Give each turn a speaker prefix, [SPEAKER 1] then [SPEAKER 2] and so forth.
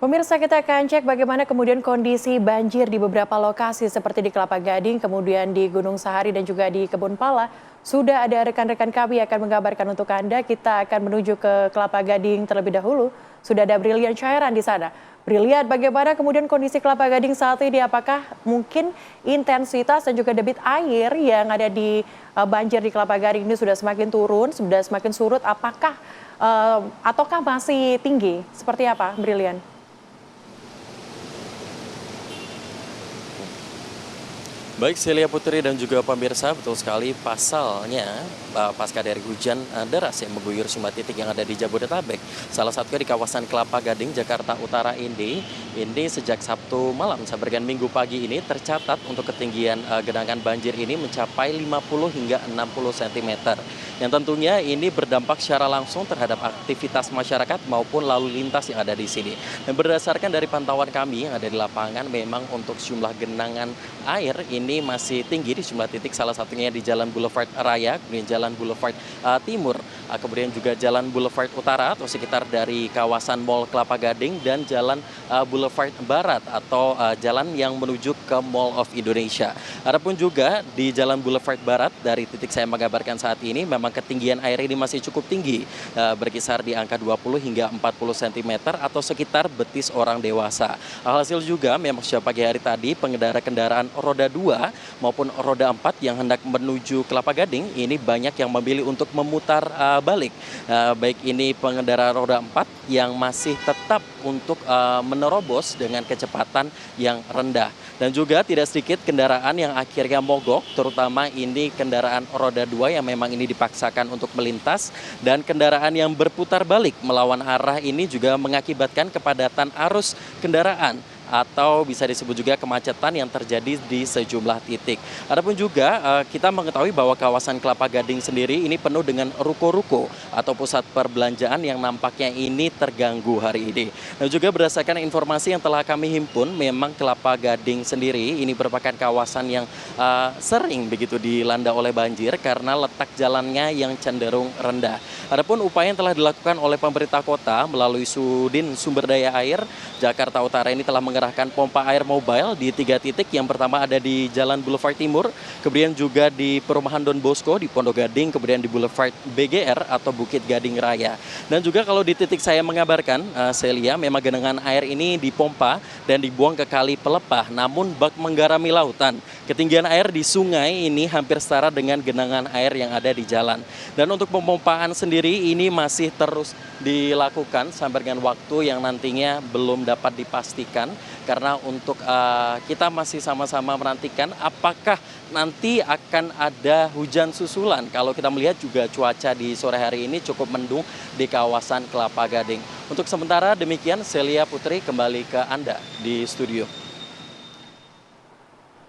[SPEAKER 1] Pemirsa, kita akan cek bagaimana kemudian kondisi banjir di beberapa lokasi seperti di Kelapa Gading, kemudian di Gunung Sahari dan juga di Kebun Pala. Sudah ada rekan-rekan kami yang akan mengabarkan untuk Anda. Kita akan menuju ke Kelapa Gading terlebih dahulu. Sudah ada Brilian Cairan di sana. Brilian, bagaimana kemudian kondisi Kelapa Gading saat ini? Apakah mungkin intensitas dan juga debit air yang ada di banjir di Kelapa Gading ini sudah semakin turun, sudah semakin surut? Apakah ataukah masih tinggi? Seperti apa, Brilian?
[SPEAKER 2] Baik Celia Putri dan juga pemirsa, betul sekali pasalnya pasca dari hujan deras yang mengguyur semua titik yang ada di Jabodetabek. Salah satunya di kawasan Kelapa Gading, Jakarta Utara ini sejak Sabtu malam sampai dengan Minggu pagi ini tercatat untuk ketinggian genangan banjir ini mencapai 50 hingga 60 cm. Yang tentunya ini berdampak secara langsung terhadap aktivitas masyarakat maupun lalu lintas yang ada di sini. Dan berdasarkan dari pantauan kami yang ada di lapangan, memang untuk jumlah genangan air ini masih tinggi di sejumlah titik, salah satunya di Jalan Boulevard Raya, kemudian Jalan Boulevard Timur, kemudian juga Jalan Boulevard Utara atau sekitar dari kawasan Mall Kelapa Gading dan Jalan Boulevard Barat atau jalan yang menuju ke Mall of Indonesia. Adapun juga di Jalan Boulevard Barat dari titik saya mengabarkan saat ini memang ketinggian air ini masih cukup tinggi, berkisar di angka 20 hingga 40 cm atau sekitar betis orang dewasa. Alhasil juga memang sejak pagi hari tadi pengendara kendaraan roda 2 maupun roda 4 yang hendak menuju Kelapa Gading ini banyak yang memilih untuk memutar balik. Baik ini pengendara roda 4 yang masih tetap untuk menerobos dengan kecepatan yang rendah. Dan juga tidak sedikit kendaraan yang akhirnya mogok, terutama ini kendaraan roda 2 yang memang ini dipaksakan untuk melintas, dan kendaraan yang berputar balik melawan arah ini juga mengakibatkan kepadatan arus kendaraan atau bisa disebut juga kemacetan yang terjadi di sejumlah titik. Adapun juga kita mengetahui bahwa kawasan Kelapa Gading sendiri ini penuh dengan ruko-ruko atau pusat perbelanjaan yang nampaknya ini terganggu hari ini. Dan juga berdasarkan informasi yang telah kami himpun, memang Kelapa Gading sendiri ini merupakan kawasan yang sering begitu dilanda oleh banjir karena letak jalannya yang cenderung rendah. Adapun upaya yang telah dilakukan oleh pemerintah kota melalui Sudin Sumber Daya Air Jakarta Utara ini telah mengerahkan pompa air mobile di 3 titik. Yang pertama ada di Jalan Boulevard Timur, kemudian juga di Perumahan Don Bosco di Pondok Gading, kemudian di Boulevard BGR atau Bukit Gading Raya. Dan juga kalau di titik saya mengabarkan, Celia, memang genangan air ini dipompa dan dibuang ke kali Pelepah, namun bak menggarami lautan. Ketinggian air di sungai ini hampir setara dengan genangan air yang ada di jalan. Dan untuk pemompaan sendiri ini masih terus dilakukan sampai dengan waktu yang nantinya belum dapat dipastikan, karena untuk kita masih sama-sama menantikan apakah nanti akan ada hujan susulan. Kalau kita melihat juga cuaca di sore hari ini cukup mendung di kawasan Kelapa Gading. Untuk sementara demikian, Celia Putri, kembali ke Anda di studio.